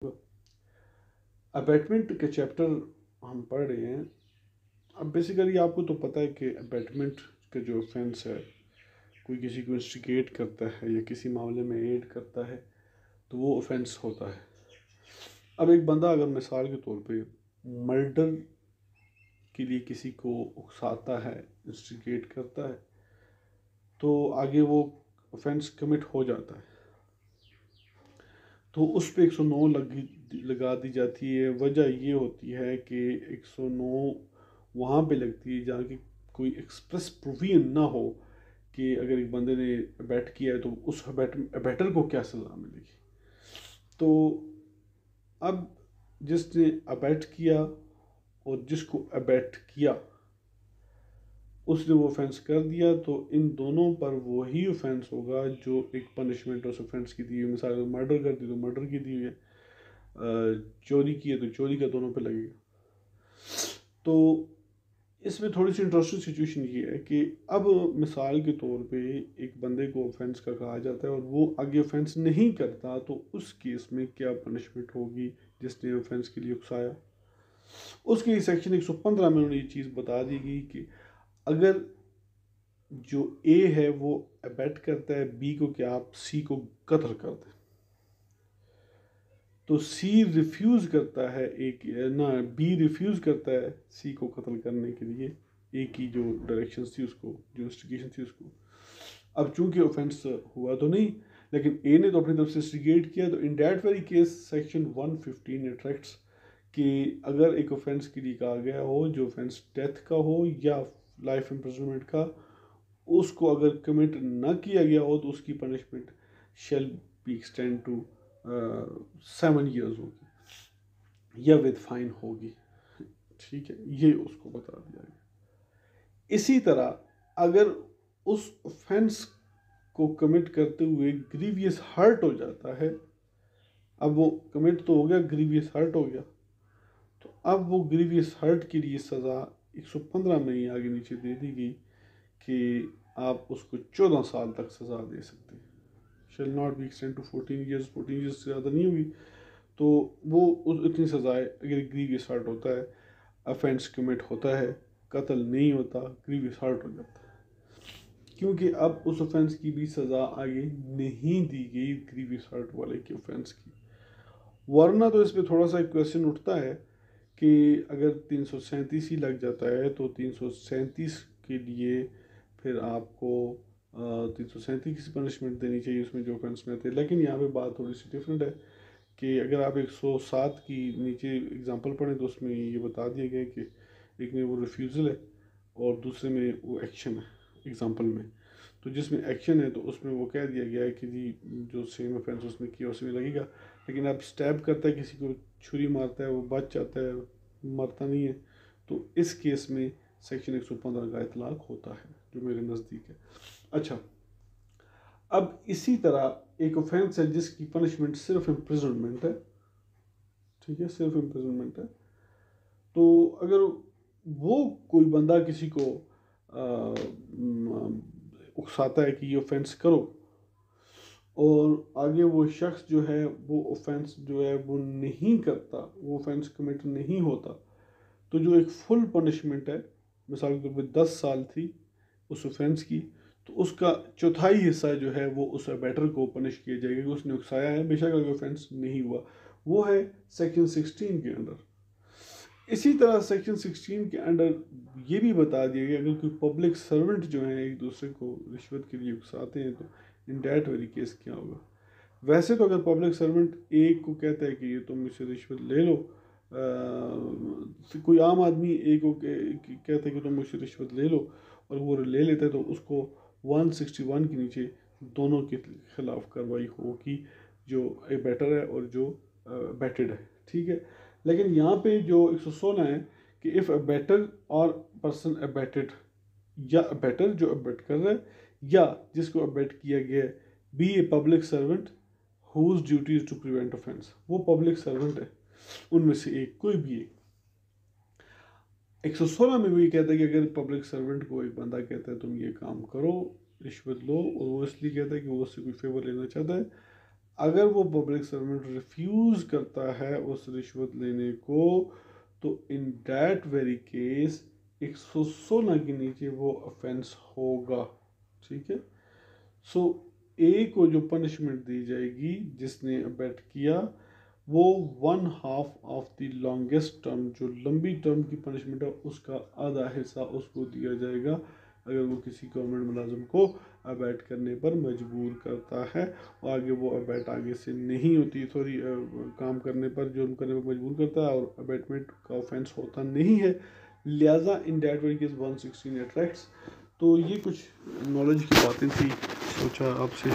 Abatement के chapter हम पढ़ रहे हैं। अब बेसिकली आपको तो पता है कि अबैटमेंट का जो ऑफेंस है, कोई किसी को इंस्टिगेट करता है या किसी मामले में एड करता है तो वो ऑफेंस होता है। अब एक बंदा अगर मिसाल के तौर पे मर्डर के लिए किसी को उकसाता है, इंस्टिगेट करता है, तो आगे वो ऑफेंस कमिट हो जाता है तो उस पर 109 लगा दी जाती है। वजह ये होती है कि 109 वहाँ पे लगती है जहाँ की कोई एक्सप्रेस प्रोविजन ना हो कि अगर एक बंदे ने अबैट किया है तो उस अबैटर को क्या सज़ा मिलेगी। तो अब जिसने अबैट किया और जिसको अबैट किया उसने वो ऑफेंस कर दिया तो इन दोनों पर वही ऑफेंस होगा जो एक पनिशमेंट उस ऑफेंस की दी हुई। मिसाल मर्डर कर दी तो मर्डर की दी हुई है, चोरी की है तो चोरी का दोनों पे लगेगा। तो इसमें थोड़ी सी इंटरेस्टिंग सिचुएशन ये है कि अब मिसाल के तौर पे एक बंदे को ऑफेंस का कहा जाता है और वो आगे ऑफेंस नहीं करता तो उस केस में क्या पनिशमेंट होगी जिसने ऑफेंस के लिए उकसाया। उसके सेक्शन 115 में उन्होंने ये चीज़ बता दी गई कि अगर जो ए है वो अबैट करता है बी को कि आप सी को कत्ल कर दें, तो सी रिफ्यूज़ करता है एक ना बी रिफ्यूज़ करता है सी को कत्ल करने के लिए, ए की जो डायरेक्शन थी उसको, जो इंस्टिगेशन थी उसको। अब चूंकि ऑफेंस हुआ तो नहीं, लेकिन ए ने तो अपनी तरफ से इंस्टिगेट किया, तो in that very case section 115 attracts कि अगर एक ऑफेंस के लिए कहा गया हो जो ऑफेंस डेथ का हो या लाइफ इम्प्रिजनमेंट का, उसको अगर कमिट ना किया गया हो तो उसकी punishment shall be extend to 7 years होगी या विद फाइन होगी। ठीक है, ये उसको बता दिया गया। इसी तरह अगर उस ऑफेंस को कमिट करते हुए ग्रीवियस हर्ट हो जाता है, अब वो कमिट तो हो गया, ग्रीवियस हर्ट हो गया, तो अब वो ग्रीवियस हर्ट के लिए सज़ा 115 में ही आगे नीचे दे दी गई कि आप उसको 14 साल तक सज़ा दे सकते हैं। Shall not be extend to 14 years, 14 years से ज़्यादा नहीं होगी। तो वो इतनी सज़ाएँ, अगर ग्रीवियस हर्ट होता है, ऑफेंस कमिट होता है, कत्ल नहीं होता, ग्रीवियस हर्ट हो जाता है, क्योंकि अब उस ऑफेंस की भी सज़ा आगे नहीं दी गई ग्रीवियस हर्ट वाले की ऑफेंस की। वरना तो इस पर थोड़ा सा एक क्वेश्चन उठता है कि अगर 337 ही लग जाता है तो 337 के लिए फिर आपको 337 की पनिशमेंट देनी चाहिए उसमें जो ऑफेंस में थे। लेकिन यहाँ पे बात थोड़ी सी डिफरेंट है कि अगर आप 107 की नीचे एग्जांपल पढ़ें तो उसमें ये बता दिया गया कि एक में वो रिफ्यूज़ल है और दूसरे में वो एक्शन है एग्जांपल में। तो जिसमें एक्शन है तो उसमें वो कह दिया गया है कि जी जो सेम ऑफेंस उसने किया उसमें लगेगा, लेकिन अब स्टैब करता है, किसी को छुरी मारता है, वो बच जाता है, मरता नहीं है, तो इस केस में सेक्शन 115 का इतलाक होता है, जो मेरे नज़दीक है। अच्छा, अब इसी तरह एक ऑफेंस है जिसकी पनिशमेंट सिर्फ इम्प्रिजनमेंट है। ठीक है, सिर्फ इम्प्रिजनमेंट है। तो अगर वो कोई बंदा किसी को उकसाता है कि ये ऑफेंस करो और आगे वो शख्स जो है वो ऑफेंस जो है वो नहीं करता, वो ऑफेंस कमिट नहीं होता, तो जो एक फुल पनिशमेंट है, मिसाल के तौर पर 10 साल थी उस ऑफेंस की, तो उसका चौथाई हिस्सा जो है वो उस अबैटर को पनिश किया जाएगा कि उसने उकसाया है, बेशक अगर ऑफेंस नहीं हुआ। वो है सेक्शन 16 के अंडर। इसी तरह सेक्शन 16 के अंडर ये भी बता दिया गया अगर कोई पब्लिक सर्वेंट जो है एक दूसरे को रिश्वत के लिए उकसाते हैं तो इन डैट वेरी केस क्या होगा। वैसे तो अगर पब्लिक सर्वेंट एक को कहता है कि ये तुम मुझसे रिश्वत ले लो, कोई आम आदमी एक को कहता है कि तुम मुझसे रिश्वत ले लो और वो ले लेता है, तो उसको 161 के नीचे दोनों के खिलाफ कार्रवाई होगी, जो बेटर है और जो बेटेड है। ठीक है, लेकिन यहाँ पे जो 116 है कि इफ़ अबैटर और पर्सन अबैटेड, या अबैटर जो अबैट कर रहा है या जिसको अबैट किया गया है, be a public servant whose duty is to prevent offence, वो पब्लिक सर्वेंट है उनमें से एक, कोई भी एक। 116 में भी कहता है कि अगर पब्लिक सर्वेंट को एक बंदा कहता है तुम ये काम करो, रिश्वत लो, और वो इसलिए कहता है कि वो उससे कोई फेवर लेना चाहता है, अगर वो पब्लिक सर्वेंट रिफ्यूज़ करता है उस रिश्वत लेने को, तो इन दैट वेरी केस 116 के नीचे वो ऑफेंस होगा। ठीक है। सो ए को जो पनिशमेंट दी जाएगी जिसने अबैट किया, वो 1/2 ऑफ द लॉन्गेस्ट टर्म, जो लंबी टर्म की पनिशमेंट है उसका आधा हिस्सा उसको दिया जाएगा अगर वो किसी गवर्नमेंट मुलाजिम को अबैट करने पर मजबूर करता है। और आगे वो अबैट आगे से नहीं होती, सॉरी, काम करने पर, जुर्म करने पर मजबूर करता है और अबैटमेंट का ऑफेंस होता नहीं है। लिहाजा in that very case 116 attracts. तो ये कुछ नॉलेज की बातें थी, सोचा आपसे